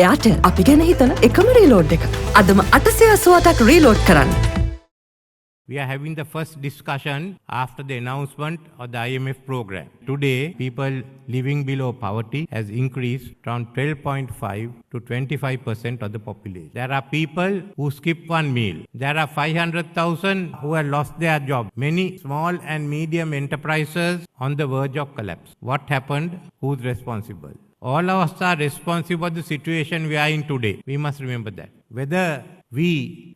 එයාට අපි ගැන හිතන එකම රීලෝඩ් එක. අදම 888ක් රීලෝඩ් කරන්න. We are having the first discussion after the announcement of the IMF program. Today, people living below poverty has increased from 12.5 to 25% of the population. There are people who skip one meal. There are 500,000 who have lost their job. Many small and medium enterprises on the verge of collapse. What happened? Who's responsible? All of us are responsible for the situation we are in today. We must remember that. Whether we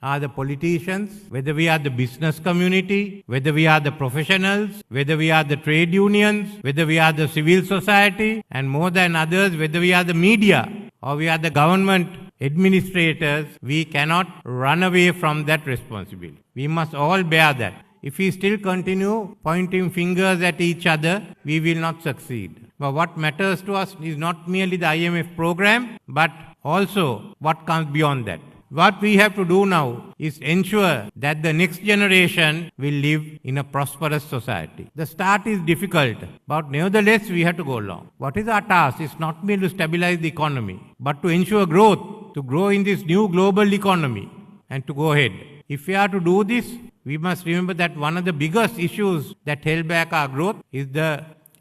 are the politicians, whether we are the business community, whether we are the professionals, whether we are the trade unions, whether we are the civil society, and more than others, whether we are the media or we are the government administrators, we cannot run away from that responsibility. We must all bear that. If we still continue pointing fingers at each other, we will not succeed. But what matters to us is not merely the IMF program, but also what comes beyond that. What we have to do now is ensure that the next generation will live in a prosperous society. The start is difficult, but nevertheless we have to go along. What is our task? It's not merely to stabilize the economy, but to ensure growth, to grow in this new global economy and to go ahead. If we are to do this, we must remember that one of the biggest issues that held back our growth is the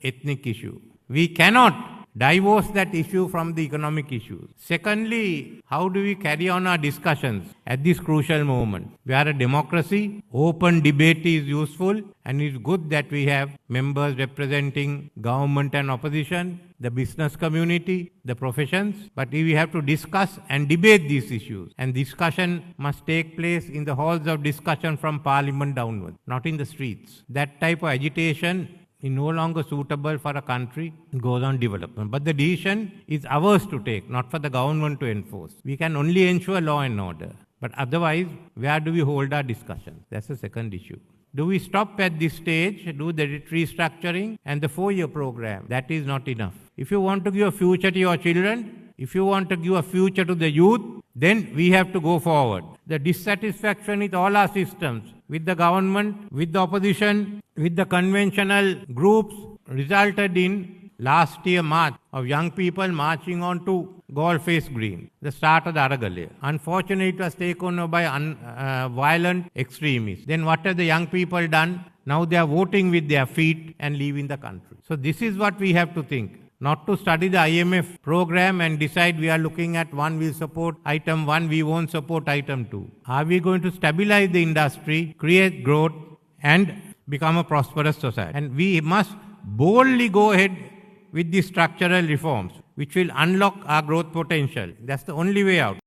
ethnic issue. We cannot divorce that issue from the economic issues. Secondly, how do we carry on our discussions at this crucial moment? We are a democracy. Open debate is useful, and it's good that we have members representing government and opposition, the business community, the professions. But we have to discuss and debate these issues. And discussion must take place in the halls of discussion from parliament downwards, not in the streets. That type of agitation is no longer suitable for a country that goes on development. But the decision is ours to take, not for the government to enforce. We can only ensure law and order. But otherwise, where do we hold our discussion? That's the second issue. Do we stop at this stage, do the restructuring and the 4-year program? That is not enough. If you want to give a future to your children, if you want to give a future to the youth, then we have to go forward. The dissatisfaction with all our systems, with the government, with the opposition, with the conventional groups, resulted in last year March of young people marching on to Goldface Green, the start of the Aragalaya. Unfortunately, it was taken over by violent extremists. Then what have the young people done? Now they are voting with their feet and leaving the country. So this is what we have to think. Not to study the IMF program and decide we are looking at one will support item 1, we won't support item 2. Are we going to stabilize the industry, create growth, and become a prosperous society? And we must boldly go ahead with the structural reforms which will unlock our growth potential. That's the only way out.